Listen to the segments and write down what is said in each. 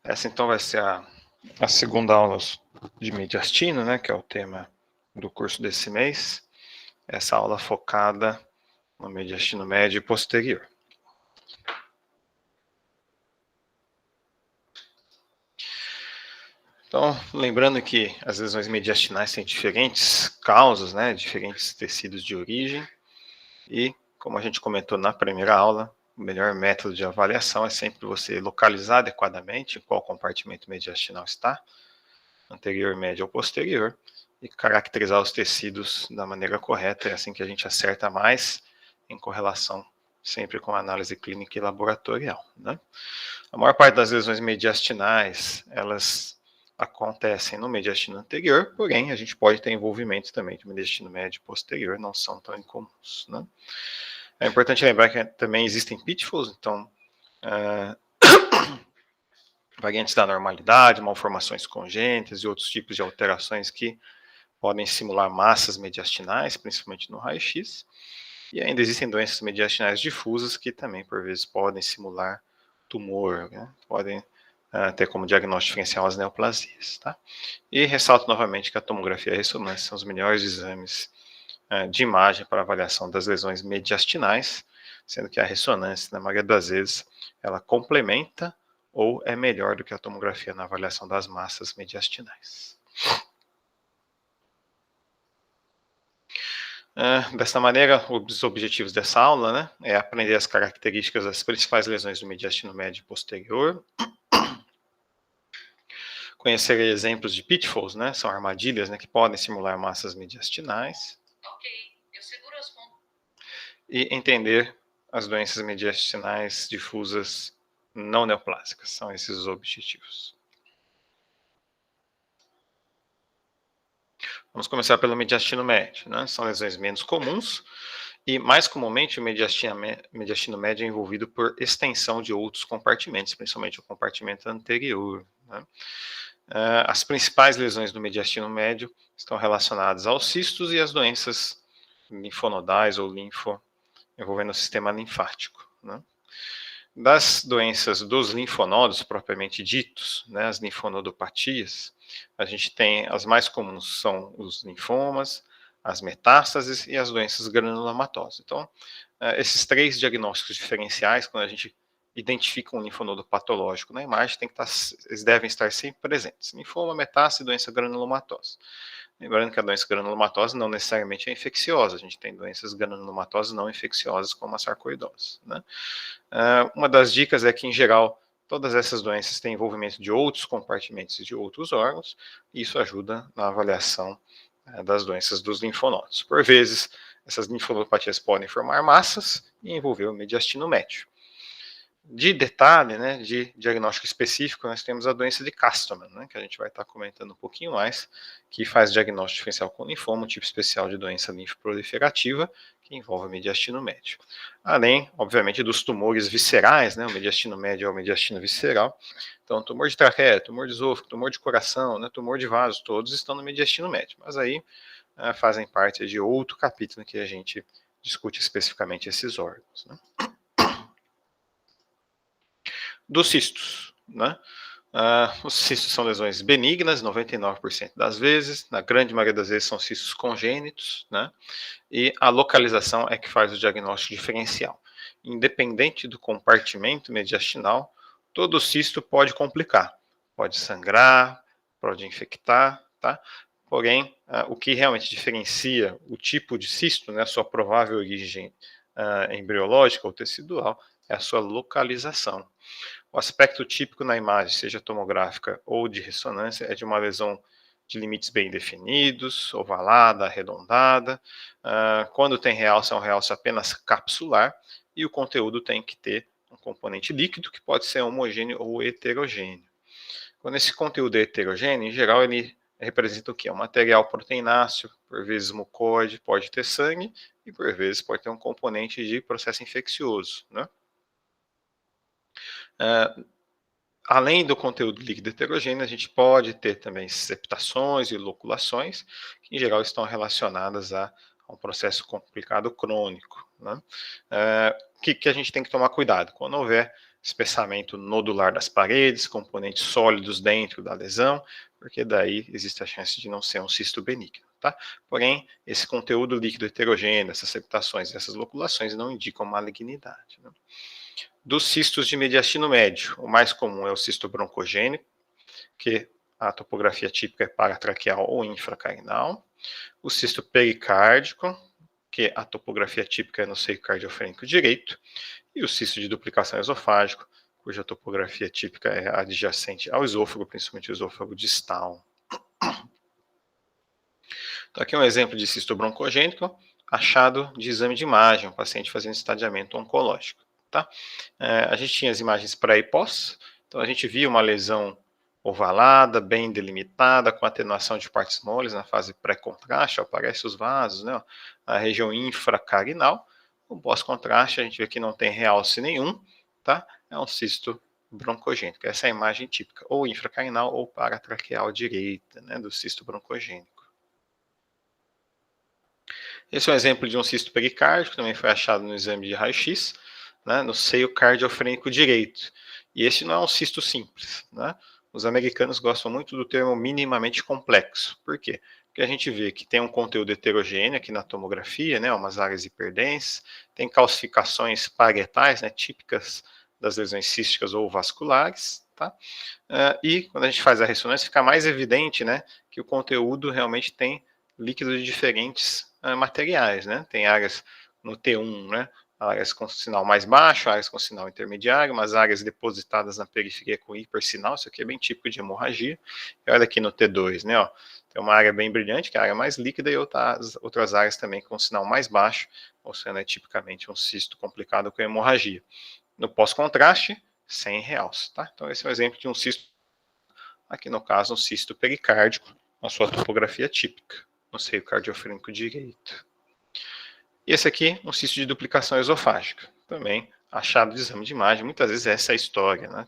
Essa então vai ser a segunda aula de mediastino, né, que é o tema do curso desse mês. Essa aula focada no mediastino médio e posterior. Então, lembrando que as lesões mediastinais têm diferentes causas, né, diferentes tecidos de origem, e como a gente comentou na primeira aula, o melhor método de avaliação é sempre você localizar adequadamente qual compartimento mediastinal está, anterior, médio ou posterior, e caracterizar os tecidos da maneira correta. É assim que a gente acerta mais, em correlação sempre com a análise clínica e laboratorial, né? A maior parte das lesões mediastinais, elas acontecem no mediastino anterior, porém a gente pode ter envolvimento também do mediastino médio e posterior, não são tão incomuns, né? É importante lembrar que também existem pitfalls, então variantes da normalidade, malformações congênitas e outros tipos de alterações que podem simular massas mediastinais, principalmente no raio-x, e ainda existem doenças mediastinais difusas que também, por vezes, podem simular tumor, né? Podem ter como diagnóstico diferencial as neoplasias, tá? E ressalto novamente que a tomografia e a ressonância são os melhores exames de imagem para avaliação das lesões mediastinais, sendo que a ressonância, na maioria das vezes, ela complementa ou é melhor do que a tomografia na avaliação das massas mediastinais. Dessa maneira, os objetivos dessa aula, né, é aprender as características das principais lesões do mediastino médio e posterior, conhecer exemplos de pitfalls, né, são armadilhas, né, que podem simular massas mediastinais, eu seguro as pontas, e entender as doenças mediastinais difusas não neoplásicas. São esses os objetivos. Vamos começar pelo mediastino médio, né? São lesões menos comuns e, mais comumente, o mediastino médio é envolvido por extensão de outros compartimentos, principalmente o compartimento anterior, né? As principais lesões do mediastino médio estão relacionadas aos cistos e às doenças linfonodais ou envolvendo o sistema linfático, né? Das doenças dos linfonodos propriamente ditos, né, as linfonodopatias, a gente tem as mais comuns são os linfomas, as metástases e as doenças granulomatosas. Então, esses três diagnósticos diferenciais, quando a gente identifica um linfonodo patológico na imagem, eles devem estar sempre presentes: linfoma, metástase e doença granulomatosa. Lembrando que a doença granulomatosa não necessariamente é infecciosa, a gente tem doenças granulomatosas não infecciosas, como a sarcoidose, né? Uma das dicas é que, em geral, todas essas doenças têm envolvimento de outros compartimentos e de outros órgãos, e isso ajuda na avaliação das doenças dos linfonodos. Por vezes, essas linfonodopatias podem formar massas e envolver o mediastino médio. De detalhe, né, de diagnóstico específico, nós temos a doença de Castleman, né, que a gente vai estar comentando um pouquinho mais, que faz diagnóstico diferencial com linfoma, um tipo especial de doença linfoproliferativa, que envolve o mediastino médio. Além, obviamente, dos tumores viscerais, né, o mediastino médio é o mediastino visceral. Então, tumor de traqueia, tumor de esôfago, tumor de coração, né, tumor de vaso, todos estão no mediastino médio. Mas aí fazem parte de outro capítulo que a gente discute especificamente esses órgãos, né. Dos cistos, né? Os cistos são lesões benignas, 99% das vezes, na grande maioria das vezes são cistos congênitos, né? E a localização é que faz o diagnóstico diferencial. Independente do compartimento mediastinal, todo cisto pode complicar, pode sangrar, pode infectar, tá? Porém, o que realmente diferencia o tipo de cisto, né, a sua provável origem embriológica ou tecidual, é a sua localização. O aspecto típico na imagem, seja tomográfica ou de ressonância, é de uma lesão de limites bem definidos, ovalada, arredondada. Quando tem realce, é um realce apenas capsular, e o conteúdo tem que ter um componente líquido, que pode ser homogêneo ou heterogêneo. Quando esse conteúdo é heterogêneo, em geral, ele representa o quê? Um material proteináceo, por vezes mucoide, pode ter sangue, e por vezes pode ter um componente de processo infeccioso, né? Além do conteúdo líquido heterogêneo, a gente pode ter também septações e loculações, que em geral estão relacionadas a um processo complicado crônico, né? Que a gente tem que tomar cuidado. Quando houver espessamento nodular das paredes, componentes sólidos dentro da lesão, porque daí existe a chance de não ser um cisto benigno, tá? Porém, esse conteúdo líquido heterogêneo, essas septações, essas loculações não indicam malignidade, né? Dos cistos de mediastino médio, o mais comum é o cisto broncogênico, que a topografia típica é paratraqueal ou infracarinal. O cisto pericárdico, que a topografia típica é no seio cardiofrênico direito. E o cisto de duplicação esofágico, cuja topografia típica é adjacente ao esôfago, principalmente o esôfago distal. Então, aqui é um exemplo de cisto broncogênico, achado de exame de imagem, um paciente fazendo estadiamento oncológico. Tá? A gente tinha as imagens pré e pós, então a gente via uma lesão ovalada, bem delimitada, com atenuação de partes moles na fase pré-contraste, aparecem os vasos, né? A região infracarinal. O pós-contraste, a gente vê que não tem realce nenhum, tá? É um cisto broncogênico. Essa é a imagem típica, ou infracarinal ou paratraqueal direita, né, do cisto broncogênico. Esse é um exemplo de um cisto pericárdico, também foi achado no exame de raio-x, né, no seio cardiofrênico direito. E esse não é um cisto simples, né? Os americanos gostam muito do termo minimamente complexo. Por quê? Porque a gente vê que tem um conteúdo heterogêneo aqui na tomografia, né, umas áreas hiperdensas, tem calcificações parietais, né, típicas das lesões císticas ou vasculares, tá? E quando a gente faz a ressonância, fica mais evidente, né, que o conteúdo realmente tem líquidos de diferentes materiais, né? Tem áreas no T1, né? Áreas com sinal mais baixo, áreas com sinal intermediário, umas áreas depositadas na periferia com hipersinal, isso aqui é bem típico de hemorragia. E olha aqui no T2, né? Ó, tem uma área bem brilhante, que é a área mais líquida, e outras áreas também com sinal mais baixo, ou seja, tipicamente um cisto complicado com hemorragia. No pós-contraste, sem realce, tá? Então esse é um exemplo de um cisto, aqui no caso um cisto pericárdico, a sua topografia típica, no seio cardiofrênico direito. E esse aqui, um cisto de duplicação esofágica, também achado de exame de imagem. Muitas vezes essa é a história, né,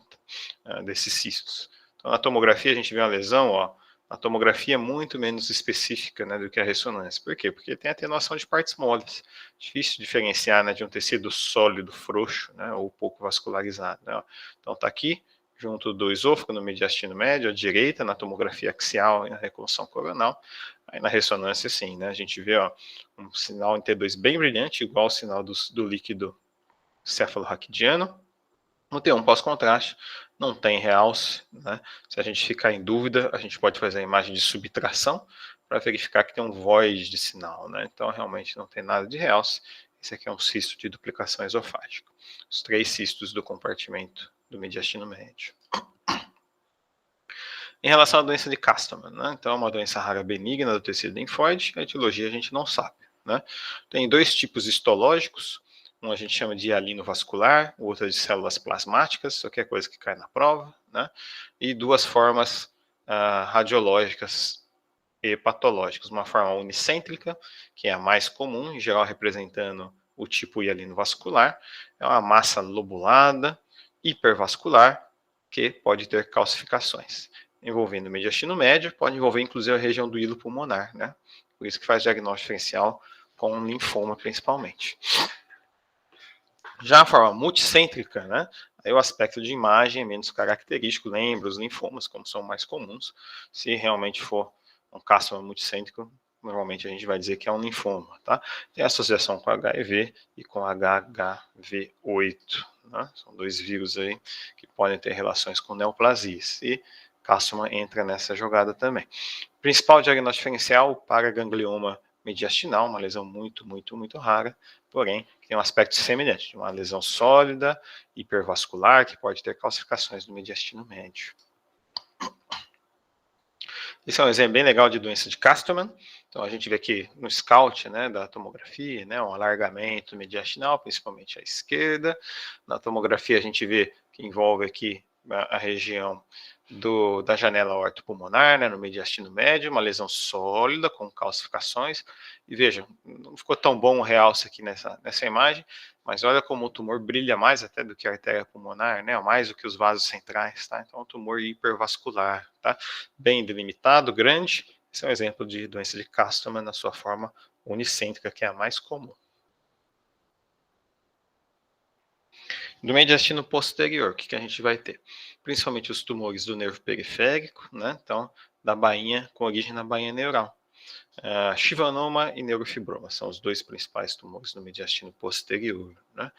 desses cistos. Então, na tomografia a gente vê uma lesão, ó, a tomografia é muito menos específica, né, do que a ressonância. Por quê? Porque tem atenuação de partes moles. Difícil diferenciar, né, de um tecido sólido, frouxo, né, ou pouco vascularizado, né. Então está aqui, junto do esôfago no mediastino médio, à direita, na tomografia axial e na reconstrução coronal. Aí na ressonância, sim, né, a gente vê, ó, um sinal em T2 bem brilhante, igual ao sinal do líquido cefalorraquidiano. No T1 pós-contraste, não tem realce, né? Se a gente ficar em dúvida, a gente pode fazer a imagem de subtração para verificar que tem um void de sinal, né? Então, realmente não tem nada de realce. Esse aqui é um cisto de duplicação esofágica. Os 3 cistos do compartimento do mediastino médio. Em relação à doença de Castleman, né? Então, é uma doença rara benigna do tecido linfóide, a etiologia a gente não sabe, né? Tem 2 tipos histológicos, um a gente chama de hialino vascular, o outro é de células plasmáticas, isso aqui é coisa que cai na prova, né? E 2 formas radiológicas e patológicas, uma forma unicêntrica, que é a mais comum, em geral representando o tipo hialino vascular, é uma massa lobulada, hipervascular, que pode ter calcificações. Envolvendo o mediastino médio, pode envolver inclusive a região do hilo pulmonar, né? Por isso que faz diagnóstico diferencial com linfoma principalmente. Já a forma multicêntrica, né? Aí o aspecto de imagem é menos característico, lembra os linfomas, como são mais comuns. Se realmente for um Castleman multicêntrico, normalmente a gente vai dizer que é um linfoma, tá? Tem associação com HIV e com HHV8, né? São 2 vírus aí que podem ter relações com neoplasias. E Castleman entra nessa jogada também. Principal diagnóstico diferencial para ganglioma mediastinal, uma lesão muito rara, porém tem um aspecto semelhante, de uma lesão sólida, hipervascular, que pode ter calcificações no mediastino médio. Esse é um exemplo bem legal de doença de Castleman. Então a gente vê aqui no scout, né, da tomografia, né, um alargamento mediastinal, principalmente à esquerda. Na tomografia a gente vê que envolve aqui a região da janela ortopulmonar, né, no mediastino médio, uma lesão sólida com calcificações. E vejam, não ficou tão bom o realce aqui nessa imagem, mas olha como o tumor brilha mais até do que a artéria pulmonar, né, mais do que os vasos centrais, tá? Então é um tumor hipervascular, tá? Bem delimitado, grande. Esse é um exemplo de doença de Castleman na sua forma unicêntrica, que é a mais comum. Do mediastino posterior, o que a gente vai ter? Principalmente os tumores do nervo periférico, né? Então, da bainha, com origem na bainha neural. Chivanoma e neurofibroma são os dois principais tumores do mediastino posterior, né?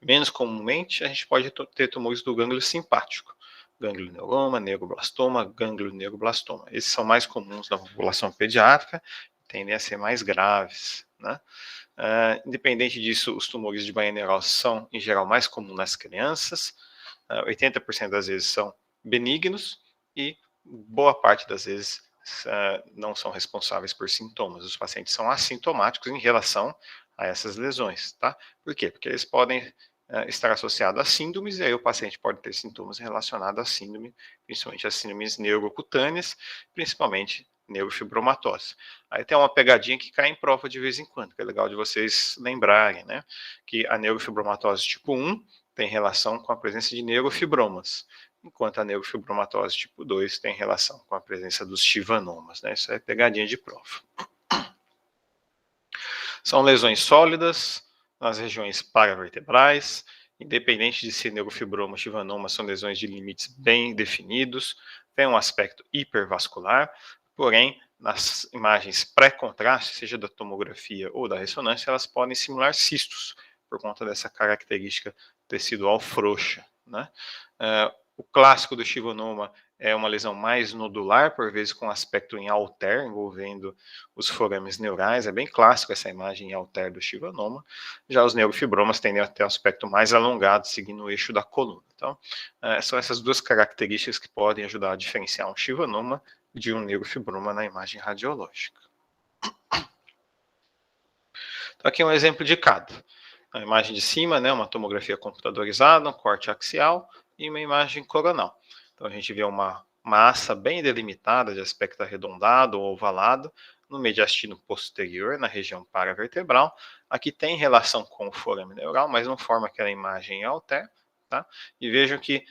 Menos comumente, a gente pode ter tumores do gânglio simpático, ganglioneuroma, neuroblastoma, ganglioneuroblastoma. Esses são mais comuns na população pediátrica, tendem a ser mais graves, né? Independente disso, os tumores de bainha neural são, em geral, mais comuns nas crianças. 80% das vezes são benignos e boa parte das vezes não são responsáveis por sintomas. Os pacientes são assintomáticos em relação a essas lesões, tá? Por quê? Porque eles podem estar associados a síndromes, e aí o paciente pode ter sintomas relacionados à síndrome, principalmente as síndromes neurocutâneas, principalmente neurofibromatose. Aí tem uma pegadinha que cai em prova de vez em quando, que é legal de vocês lembrarem, né? Que a neurofibromatose tipo 1 tem relação com a presença de neurofibromas, enquanto a neurofibromatose tipo 2 tem relação com a presença dos chivanomas, né? Isso é pegadinha de prova. São lesões sólidas nas regiões paravertebrais, independente de ser neurofibroma ou chivanoma, são lesões de limites bem definidos, tem um aspecto hipervascular, porém, nas imagens pré-contraste, seja da tomografia ou da ressonância, elas podem simular cistos, por conta dessa característica tecidual frouxa, né? O clássico do chivanoma é uma lesão mais nodular, por vezes com aspecto em alter, envolvendo os forames neurais. É bem clássico essa imagem em alter do chivanoma. Já os neurofibromas tendem a ter um aspecto mais alongado, seguindo o eixo da coluna. Então, são essas duas características que podem ajudar a diferenciar um chivanoma de um neurofibroma na imagem radiológica. Então, aqui é um exemplo de cada. A imagem de cima, né, uma tomografia computadorizada, um corte axial e uma imagem coronal. Então a gente vê uma massa bem delimitada de aspecto arredondado ou ovalado no mediastino posterior, na região paravertebral. Aqui tem relação com o forame neural, mas não forma aquela imagem em alter. Tá? E vejam que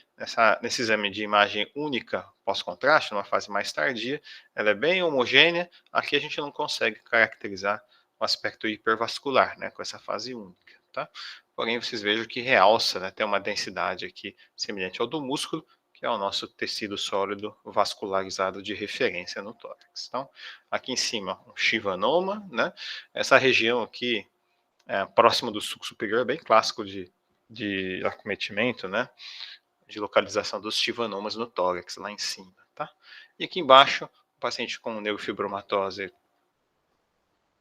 nesse exame de imagem única pós-contraste, numa fase mais tardia, ela é bem homogênea. Aqui a gente não consegue caracterizar o aspecto hipervascular, né, com essa fase única, tá? Porém, vocês vejam que realça, né, tem uma densidade aqui semelhante ao do músculo, que é o nosso tecido sólido vascularizado de referência no tórax. Então, aqui em cima, um chivanoma, né? Essa região aqui, próximo do sulco superior, é bem clássico de acometimento, né? De localização dos chivanomas no tórax, lá em cima, tá? E aqui embaixo, o paciente com neurofibromatose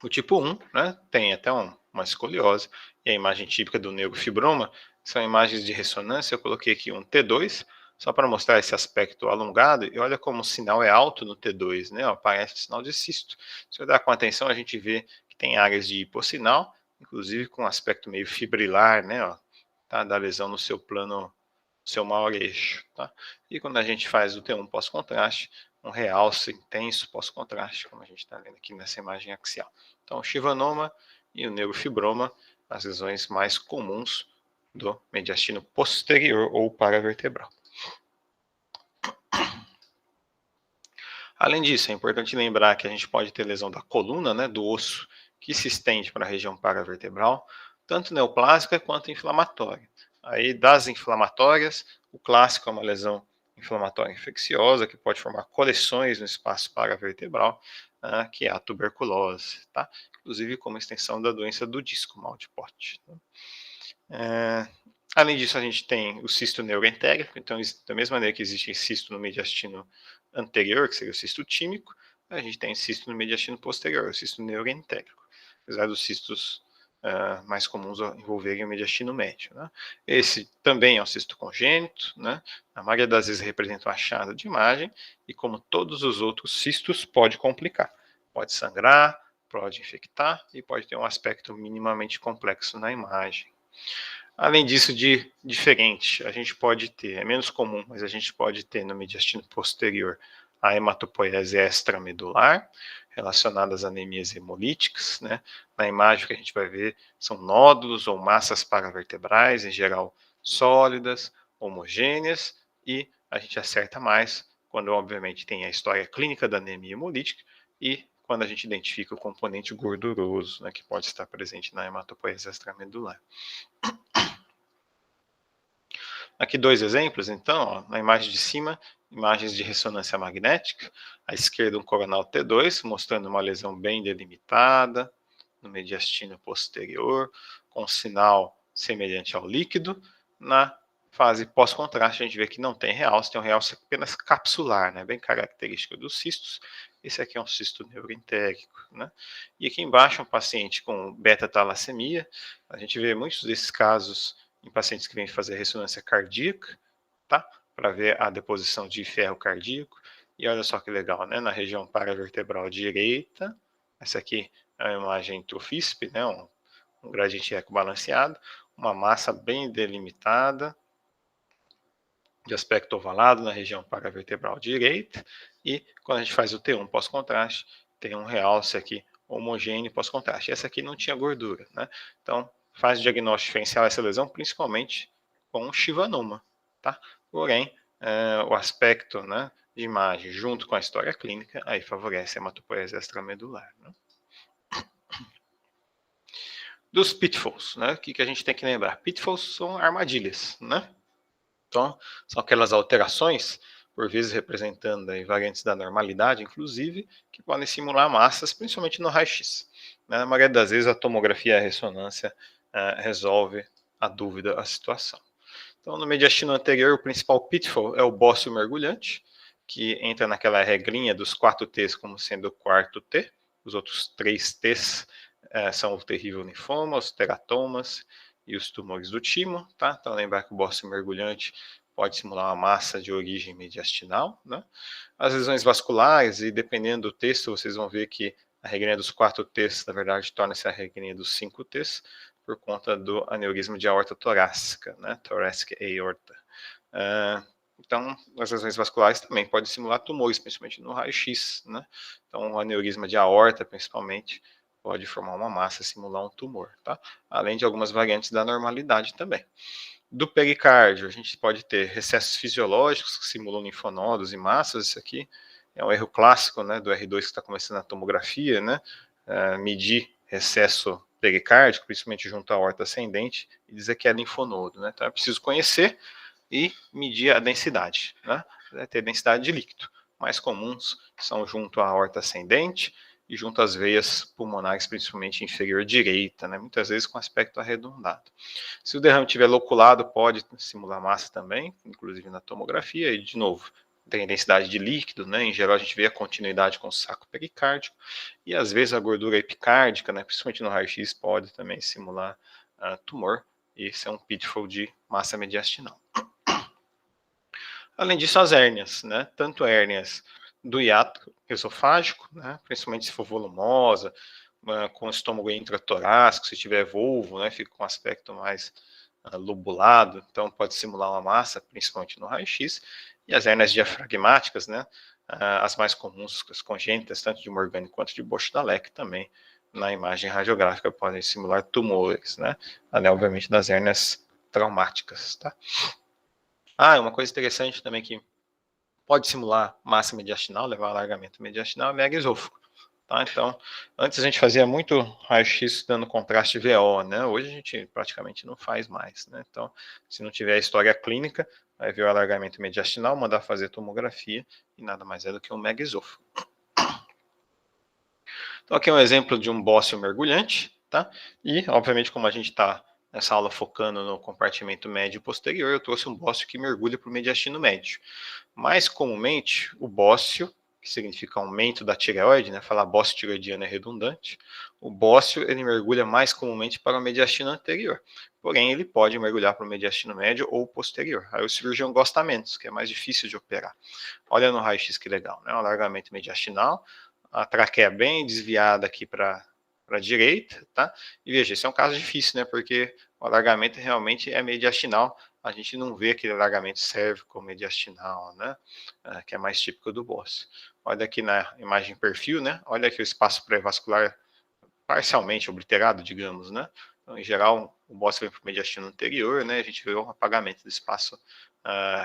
o tipo 1, né, tem até uma escoliose, e a imagem típica do neurofibroma são imagens de ressonância. Eu coloquei aqui um T2, só para mostrar esse aspecto alongado, e olha como o sinal é alto no T2, né, ó, parece sinal de cisto. Se olhar com atenção, a gente vê que tem áreas de hipossinal, inclusive com um aspecto meio fibrilar, né, ó, tá, da lesão no seu plano, seu maior eixo, tá? E quando a gente faz o T1 pós-contraste, um realce intenso pós-contraste, como a gente está vendo aqui nessa imagem axial. Então, o chivanoma e o neurofibroma, as lesões mais comuns do mediastino posterior ou paravertebral. Além disso, é importante lembrar que a gente pode ter lesão da coluna, né, do osso, que se estende para a região paravertebral, tanto neoplásica quanto inflamatória. Aí, das inflamatórias, o clássico é uma lesão inflamatória infecciosa, que pode formar coleções no espaço paravertebral, que é a tuberculose, tá? Inclusive como extensão da doença do disco, mal de Pote. Além disso, a gente tem o cisto neuroentérico. Então, da mesma maneira que existe cisto no mediastino anterior, que seria o cisto tímico, a gente tem cisto no mediastino posterior, o cisto neuroentérico. Apesar dos cistos mais comuns envolverem o mediastino médio, né? Esse também é um cisto congênito, né? A maioria das vezes representa um achado de imagem, e como todos os outros cistos, pode complicar. Pode sangrar, pode infectar e pode ter um aspecto minimamente complexo na imagem. Além disso, de diferente, a gente pode ter, é menos comum, mas a gente pode ter no mediastino posterior a hematopoiese extramedular, relacionada às anemias hemolíticas, né? Na imagem que a gente vai ver, são nódulos ou massas paravertebrais, em geral sólidas, homogêneas, e a gente acerta mais quando, obviamente, tem a história clínica da anemia hemolítica e quando a gente identifica o componente gorduroso, né, que pode estar presente na hematopoiese extramedular. Aqui 2 exemplos, então, ó, na imagem de cima, imagens de ressonância magnética, à esquerda um coronal T2, mostrando uma lesão bem delimitada no mediastino posterior, com sinal semelhante ao líquido. Na fase pós-contraste, a gente vê que não tem realce, tem um realce apenas capsular, né, bem característico dos cistos. Esse aqui é um cisto neuroentérico, né? E aqui embaixo, um paciente com beta-talassemia. A gente vê muitos desses casos em pacientes que vêm fazer ressonância cardíaca, tá? Para ver a deposição de ferro cardíaco. E olha só que legal, né? Na região paravertebral direita, essa aqui é uma imagem trofícipe, né? Um gradiente eco balanceado, uma massa bem delimitada, de aspecto ovalado na região paravertebral direita, e quando a gente faz o T1 pós-contraste, tem um realce aqui homogêneo pós-contraste. Essa aqui não tinha gordura, né? Então, faz o diagnóstico diferencial essa lesão, principalmente com Chivanoma, tá? Porém, o aspecto, né, de imagem junto com a história clínica, aí favorece a hematopoiesia extramedular, né? Dos pitfalls, né? O que a gente tem que lembrar? Pitfalls são armadilhas, né? Então, são aquelas alterações, por vezes representando aí variantes da normalidade, inclusive, que podem simular massas, principalmente no raio-x. Na maioria das vezes, a tomografia e a ressonância resolve a dúvida, a situação. Então, no mediastino anterior, o principal pitfall é o bócio mergulhante, que entra naquela regrinha dos 4 T's como sendo o quarto T. Os outros 3 T's são o terrível linfoma, os teratomas e os tumores do timo, tá? Então, lembrar que o bócio mergulhante pode simular uma massa de origem mediastinal, né? As lesões vasculares, e dependendo do texto, vocês vão ver que a regrinha dos 4 T's, na verdade, torna-se a regrinha dos 5 T's, por conta do aneurisma de aorta torácica, né? Thoracic aorta. Então, as lesões vasculares também podem simular tumores, principalmente no raio-x, né? Então, o aneurisma de aorta, principalmente, pode formar uma massa, simular um tumor, tá? Além de algumas variantes da normalidade também. Do pericárdio, a gente pode ter recessos fisiológicos que simulam linfonodos e massas. Isso aqui é um erro clássico, né, do R2 que está começando a tomografia, né? Medir recesso pericárdico, principalmente junto à aorta ascendente, e dizer que é linfonodo, né? Então é preciso conhecer e medir a densidade, né? Ter densidade de líquido. Mais comuns são junto à aorta ascendente e junto às veias pulmonares, principalmente inferior direita, né? Muitas vezes com aspecto arredondado. Se o derrame estiver loculado, pode simular massa também, inclusive na tomografia, e de novo, tem densidade de líquido, né? Em geral a gente vê a continuidade com o saco pericárdico, e às vezes a gordura epicárdica, né? Principalmente no raio-x, pode também simular tumor, e esse é um pitfall de massa mediastinal. Além disso, as hérnias, né? Tanto hérnias do hiato esofágico, né? Principalmente se for volumosa, com estômago intratorácico, se tiver volvo, né? Fica com um aspecto mais lobulado, então pode simular uma massa, principalmente no raio-x, e as hérnias diafragmáticas, né? As mais comuns, as congênitas, tanto de Morgani quanto de Bosch-Dallek, também na imagem radiográfica podem simular tumores, né? Além, obviamente, das hérnias traumáticas, tá? Uma coisa interessante também que pode simular massa mediastinal, levar a alargamento mediastinal, é megaesôfago. Tá? Então, antes a gente fazia muito raio-x dando contraste VO, né? Hoje a gente praticamente não faz mais, né? Então, se não tiver a história clínica, vai ver o alargamento mediastinal, mandar fazer tomografia, e nada mais é do que um megaesôfago. Então, aqui é um exemplo de um bócio mergulhante, tá? E, obviamente, como a gente está nessa aula focando no compartimento médio e posterior, eu trouxe um bócio que mergulha para o mediastino médio. Mais comumente, o bócio, que significa aumento da tireoide, né? Falar bócio tireoidiano é redundante. O bócio, ele mergulha mais comumente para o mediastino anterior. Porém, ele pode mergulhar para o mediastino médio ou posterior. Aí o cirurgião gosta menos, que é mais difícil de operar. Olha no raio-x que legal, né? Um alargamento mediastinal, a traqueia bem desviada aqui para a direita, tá? E veja, esse é um caso difícil, né? Porque o alargamento realmente é mediastinal. A gente não vê aquele alargamento cervico-mediastinal, né? Que é mais típico do bócio. Olha aqui na imagem perfil, né? Olha aqui o espaço pré-vascular parcialmente obliterado, digamos, né? Então, em geral, o bócio vem para o mediastino anterior, né? A gente vê o apagamento do espaço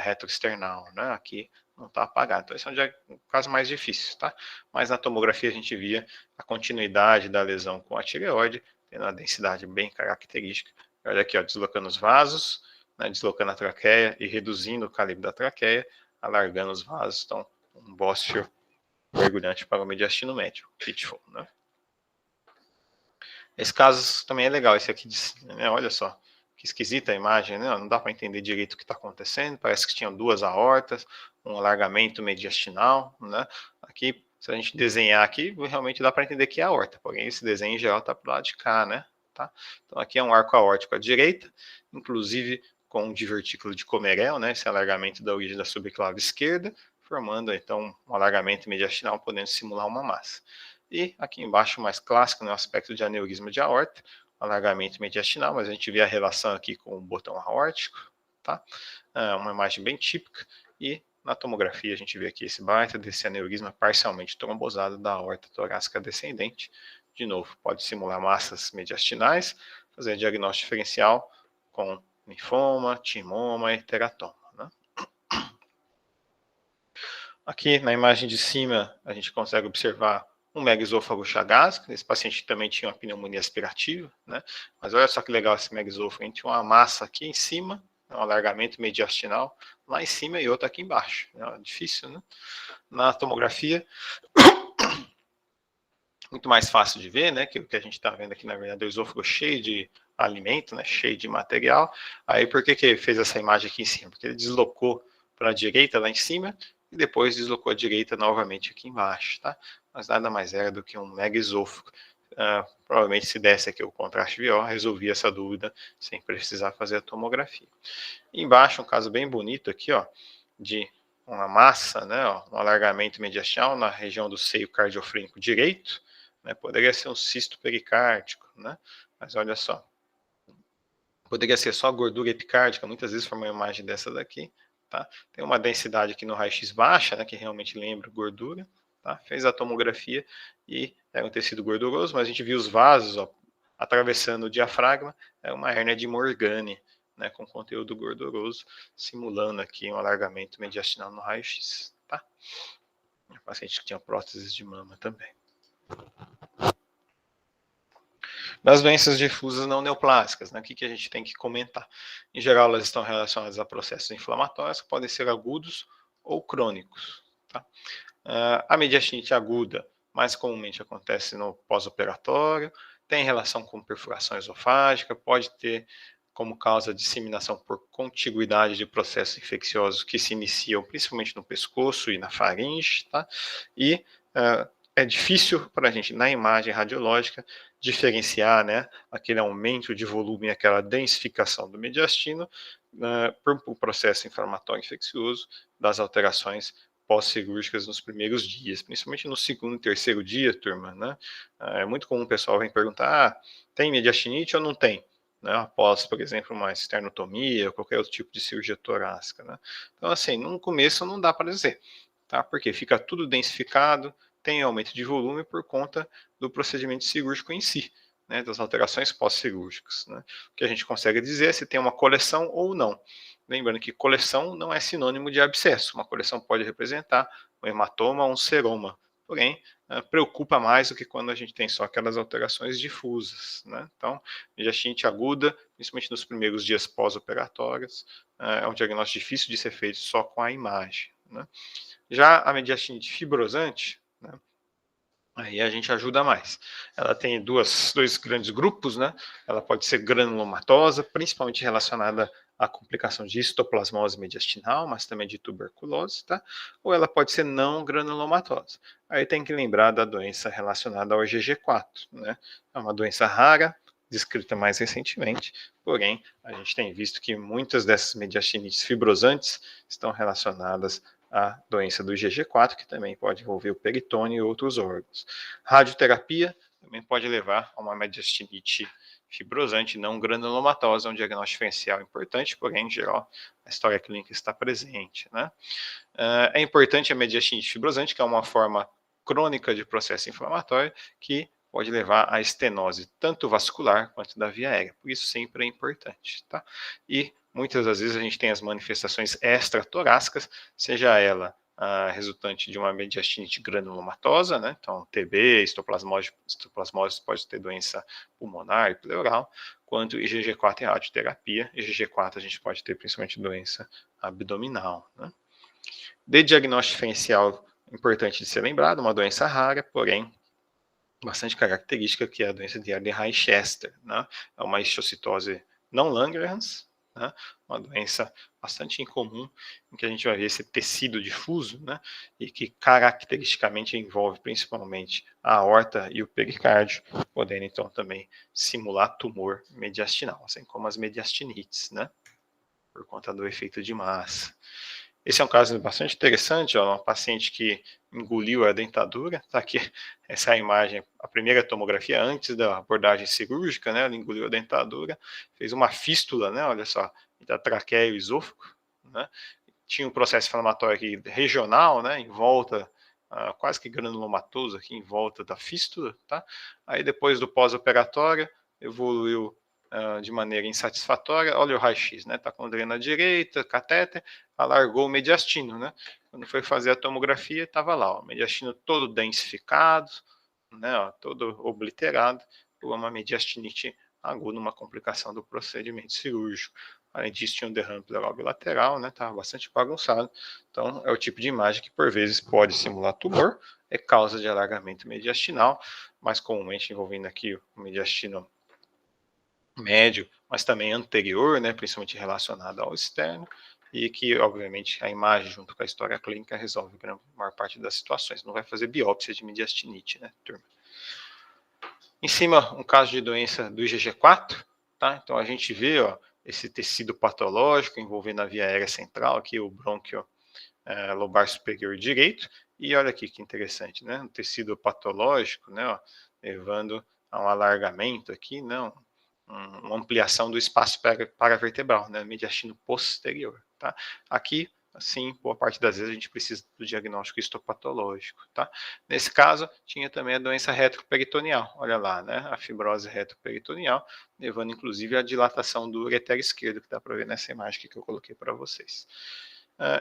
retroexternal, né? Aqui não está apagado. Então, esse é um caso mais difícil, tá? Mas na tomografia a gente via a continuidade da lesão com a tireoide, tendo uma densidade bem característica. Olha aqui, ó, deslocando os vasos, né, deslocando a traqueia e reduzindo o calibre da traqueia, alargando os vasos. Então, um bócio mergulhante para o mediastino médio, pitfall, né? Esse caso também é legal, esse aqui, né? Olha só, que esquisita a imagem, né? Não dá para entender direito o que está acontecendo, parece que tinham duas aortas, um alargamento mediastinal, né? Aqui, se a gente desenhar aqui, realmente dá para entender que é a aorta, porém esse desenho em geral está para o lado de cá, né? Tá? Então aqui é um arco aórtico à direita, inclusive com um divertículo de Comerel, né? Esse alargamento da origem da subclave esquerda, formando então um alargamento mediastinal, podendo simular uma massa. E aqui embaixo, mais clássico, no aspecto de aneurisma de aorta, alargamento mediastinal, mas a gente vê a relação aqui com o botão aórtico, tá? Uma imagem bem típica, e na tomografia a gente vê aqui esse baita desse aneurisma parcialmente trombosado da aorta torácica descendente. De novo, pode simular massas mediastinais, fazer diagnóstico diferencial com linfoma, timoma e teratoma, né? Aqui na imagem de cima a gente consegue observar um megaesôfago chagásico. Esse paciente também tinha uma pneumonia aspirativa, né? Mas olha só que legal esse megaesôfago. A gente tinha uma massa aqui em cima, um alargamento mediastinal lá em cima e outra aqui embaixo. É difícil, né? Na tomografia, muito mais fácil de ver, né? Que o que a gente está vendo aqui, na verdade, é o esôfago cheio de alimento, né? Cheio de material. Aí por que ele fez essa imagem aqui em cima? Porque ele deslocou para a direita lá em cima e depois deslocou a direita novamente aqui embaixo, tá? Mas nada mais era do que um mega esôfago. Provavelmente se desse aqui o contraste VO, resolvia essa dúvida sem precisar fazer a tomografia. E embaixo, um caso bem bonito aqui, ó, de uma massa, né, ó, um alargamento mediastinal na região do seio cardiofrênico direito, né, poderia ser um cisto pericárdico, né, mas olha só, poderia ser só gordura epicárdica, muitas vezes foi uma imagem dessa daqui, tá? Tem uma densidade aqui no raio-x baixa, né, que realmente lembra gordura, tá? Fez a tomografia e era um tecido gorduroso, mas a gente viu os vasos, ó, atravessando o diafragma, é uma hérnia de Morgane, né, com conteúdo gorduroso, simulando aqui um alargamento mediastinal no raio-x, tá? Um paciente que tinha próteses de mama também. Das doenças difusas não neoplásicas, né, o que a gente tem que comentar? Em geral, elas estão relacionadas a processos inflamatórios que podem ser agudos ou crônicos. Tá? A mediastinite aguda mais comumente acontece no pós-operatório, tem relação com perfuração esofágica, pode ter como causa disseminação por contiguidade de processos infecciosos que se iniciam principalmente no pescoço e na faringe, tá? E é difícil para a gente, na imagem radiológica, diferenciar, né, aquele aumento de volume, aquela densificação do mediastino por um processo inflamatório infeccioso das alterações pós-cirúrgicas nos primeiros dias, principalmente no segundo e terceiro dia, turma, né? É muito comum o pessoal vem perguntar, tem mediastinite ou não tem? Né, após, por exemplo, uma esternotomia ou qualquer outro tipo de cirurgia torácica, né? Então, assim, no começo não dá para dizer, tá? Porque fica tudo densificado, tem aumento de volume por conta do procedimento cirúrgico em si, né, das alterações pós-cirúrgicas, né? O que a gente consegue dizer é se tem uma coleção ou não. Lembrando que coleção não é sinônimo de abscesso. Uma coleção pode representar um hematoma ou um seroma. Porém, preocupa mais do que quando a gente tem só aquelas alterações difusas, né? Então, mediastinite aguda, principalmente nos primeiros dias pós-operatórios, é um diagnóstico difícil de ser feito só com a imagem, né? Já a mediastinite fibrosante, né, aí a gente ajuda mais. Ela tem dois grandes grupos, né? Ela pode ser granulomatosa, principalmente relacionada à complicação de histoplasmose mediastinal, mas também de tuberculose, tá? Ou ela pode ser não granulomatosa. Aí tem que lembrar da doença relacionada ao IgG4, né? É uma doença rara, descrita mais recentemente, porém, a gente tem visto que muitas dessas mediastinites fibrosantes estão relacionadas a doença do IgG4, que também pode envolver o peritônio e outros órgãos. Radioterapia também pode levar a uma mediastinite fibrosante não granulomatosa, um diagnóstico diferencial importante, porém, em geral, a história clínica está presente, né? É importante a mediastinite fibrosante, que é uma forma crônica de processo inflamatório, que pode levar à estenose tanto vascular quanto da via aérea. Por isso sempre é importante, tá? E muitas das vezes a gente tem as manifestações extratorácicas, seja ela resultante de uma mediastinite granulomatosa, né? Então TB, histoplasmose pode ter doença pulmonar e pleural, quanto IgG4 e radioterapia. IgG4 a gente pode ter principalmente doença abdominal, né? De diagnóstico diferencial, importante de ser lembrado, uma doença rara, porém bastante característica, que é a doença de Erdheim-Chester, né? É uma histocitose não Langerhans, né? Uma doença bastante incomum, em que a gente vai ver esse tecido difuso, né? E que caracteristicamente envolve principalmente a aorta e o pericárdio, podendo então também simular tumor mediastinal, assim como as mediastinites, né? Por conta do efeito de massa. Esse é um caso bastante interessante, ó, uma paciente que engoliu a dentadura, tá aqui essa é a imagem, a primeira tomografia antes da abordagem cirúrgica, né, ela engoliu a dentadura, fez uma fístula, né, olha só, da traqueia e o esôfago, né, tinha um processo inflamatório aqui regional, né, em volta, quase que granulomatoso aqui em volta da fístula, tá, aí depois do pós-operatório, evoluiu de maneira insatisfatória. Olha o raio-x, né? Tá com drena direita, catéter, alargou o mediastino, né? Quando foi fazer a tomografia, estava lá, o mediastino todo densificado, né? Ó, todo obliterado, por uma mediastinite aguda, uma complicação do procedimento cirúrgico. Além disso, tinha um derrame pleural lateral, né? Estava bastante bagunçado. Então, é o tipo de imagem que, por vezes, pode simular tumor, é causa de alargamento mediastinal, mais comumente envolvendo aqui o mediastino médio, mas também anterior, né, principalmente relacionado ao externo, e que, obviamente, a imagem junto com a história clínica resolve a maior parte das situações. Não vai fazer biópsia de mediastinite, né, turma? Em cima, um caso de doença do IgG4, tá? Então, a gente vê, ó, esse tecido patológico envolvendo a via aérea central, aqui o brônquio lobar superior direito, e olha aqui que interessante, né, um tecido patológico, né, ó, levando a um alargamento aqui, não, uma ampliação do espaço paravertebral, né, mediastino posterior, tá? Aqui, assim, boa parte das vezes a gente precisa do diagnóstico histopatológico, tá? Nesse caso, tinha também a doença retroperitoneal, olha lá, né, a fibrose retroperitoneal, levando inclusive à dilatação do ureter esquerdo, que dá para ver nessa imagem que eu coloquei para vocês.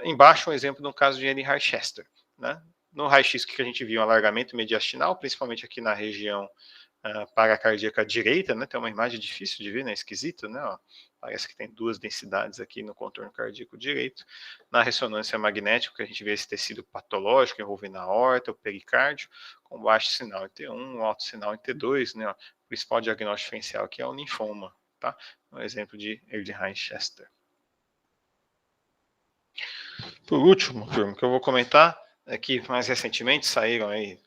Embaixo um exemplo de um caso de Erdheim-Chester, né? No raio-x que a gente viu um alargamento mediastinal, principalmente aqui na região paracardíaca direita, né? Tem uma imagem difícil de ver, né? Esquisito, né? Ó, parece que tem duas densidades aqui no contorno cardíaco direito. Na ressonância magnética, a gente vê esse tecido patológico envolvendo a aorta, o pericárdio, com baixo sinal em T1, alto sinal em T2, né? Ó, o principal diagnóstico diferencial aqui é o linfoma, tá? Um exemplo de Erdheim-Chester. Por último, turma, que eu vou comentar é que mais recentemente saíram aí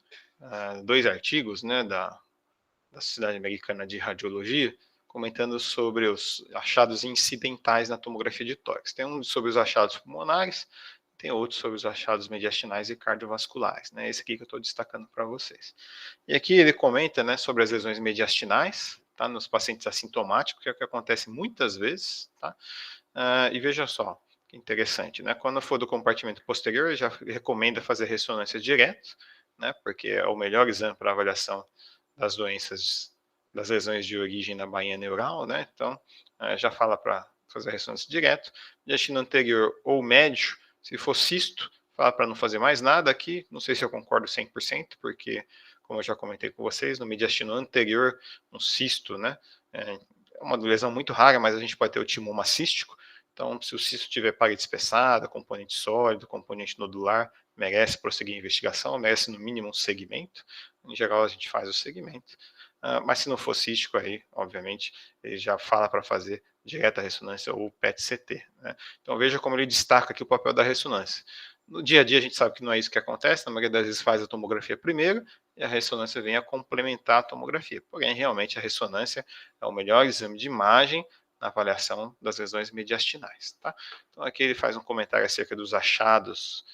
dois artigos, né, da Sociedade Americana de Radiologia, comentando sobre os achados incidentais na tomografia de tórax. Tem um sobre os achados pulmonares, tem outro sobre os achados mediastinais e cardiovasculares, né? Esse aqui que eu estou destacando para vocês. E aqui ele comenta, né, sobre as lesões mediastinais, tá, nos pacientes assintomáticos, que é o que acontece muitas vezes, tá? E veja só, que interessante, né? Quando for do compartimento posterior, já recomenda fazer ressonância direto, né? Porque é o melhor exame para avaliação das doenças, das lesões de origem na bainha neural, né? Então, já fala para fazer ressonância direto. Mediastino anterior ou médio, se for cisto, fala para não fazer mais nada aqui. Não sei se eu concordo 100%, porque, como eu já comentei com vocês, no mediastino anterior, um cisto, né? É uma lesão muito rara, mas a gente pode ter o timoma cístico. Então, se o cisto tiver parede espessada, componente sólido, componente nodular, merece prosseguir a investigação, merece no mínimo um segmento. Em geral, a gente faz o segmento. Mas se não for cístico, aí, obviamente, ele já fala para fazer direta ressonância ou PET-CT. Né? Então, veja como ele destaca aqui o papel da ressonância. No dia a dia, a gente sabe que não é isso que acontece, na maioria das vezes faz a tomografia primeiro e a ressonância vem a complementar a tomografia. Porém, realmente, a ressonância é o melhor exame de imagem na avaliação das lesões mediastinais. Tá? Então, aqui ele faz um comentário acerca dos achados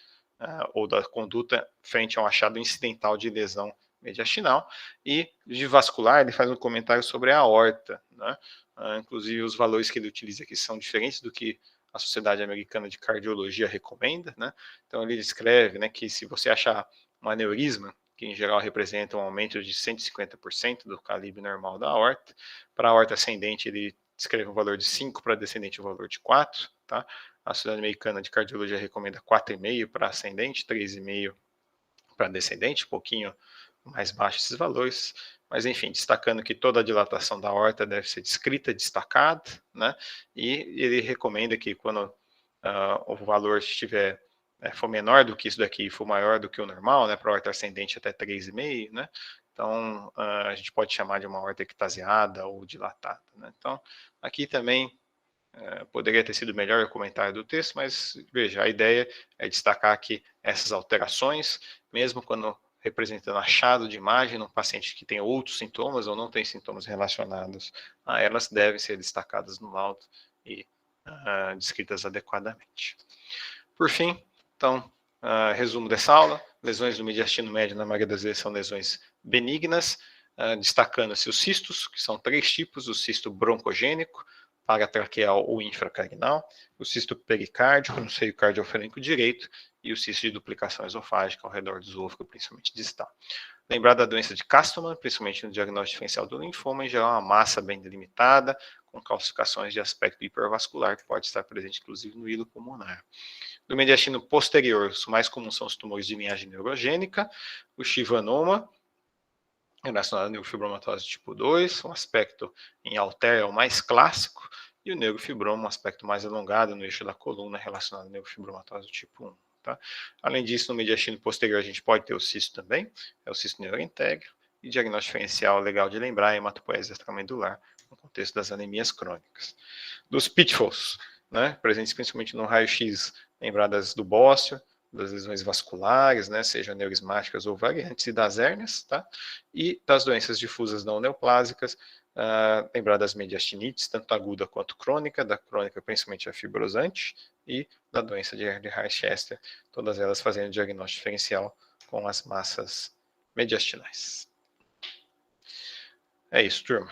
ou da conduta frente a um achado incidental de lesão mediastinal, e de vascular ele faz um comentário sobre a aorta, né? Inclusive os valores que ele utiliza aqui são diferentes do que a Sociedade Americana de Cardiologia recomenda, né? Então ele descreve, né, que se você achar um aneurisma, que em geral representa um aumento de 150% do calibre normal da aorta, para a aorta ascendente ele descreve um valor de 5, para descendente um valor de 4, tá? A Sociedade Americana de Cardiologia recomenda 4,5 para ascendente, 3,5 para descendente, um pouquinho mais baixo esses valores. mas enfim, destacando que toda a dilatação da aorta deve ser descrita, destacada, né? E ele recomenda que quando o valor estiver for menor do que isso daqui e for maior do que o normal, né, para a aorta ascendente até 3,5, né? Então, a gente pode chamar de uma aorta ectasiada ou dilatada, né? Então, aqui também poderia ter sido melhor o comentário do texto, mas veja, a ideia é destacar que essas alterações, mesmo quando representando achado de imagem num paciente que tem outros sintomas ou não tem sintomas relacionados a elas, devem ser destacadas no laudo e descritas adequadamente. Por fim, então, resumo dessa aula: lesões do mediastino médio, na maioria das vezes, são lesões benignas, destacando-se os cistos, que são 3 tipos: o cisto broncogênico, paratraqueal ou infracarinal, o cisto pericárdico no seio cardiofrênico direito e o cisto de duplicação esofágica ao redor do esôfago, principalmente distal. Lembrar da doença de Castleman, principalmente no diagnóstico diferencial do linfoma, em geral uma massa bem delimitada, com calcificações de aspecto hipervascular, que pode estar presente inclusive no hilo pulmonar. Do mediastino posterior, os mais comuns são os tumores de linhagem neurogênica, o chivanoma, relacionado à neurofibromatose tipo 2, um aspecto em alter é o mais clássico, e o neurofibroma, um aspecto mais alongado no eixo da coluna, relacionado à neurofibromatose tipo 1. Tá? Além disso, no mediastino posterior a gente pode ter o cisto também, é o cisto neurointégrio, e diagnóstico diferencial legal de lembrar é hematopoiesia extramedular, no contexto das anemias crônicas. Dos pitfalls, né, presentes principalmente no raio-x, lembradas do bócio, das lesões vasculares, né, sejam neurismáticas ou variantes, e das hérnias, tá? E das doenças difusas não neoplásicas, lembrar das mediastinites, tanto aguda quanto crônica, da crônica principalmente a fibrosante, e da doença de Ehrlich-Chester, todas elas fazendo diagnóstico diferencial com as massas mediastinais. É isso, turma.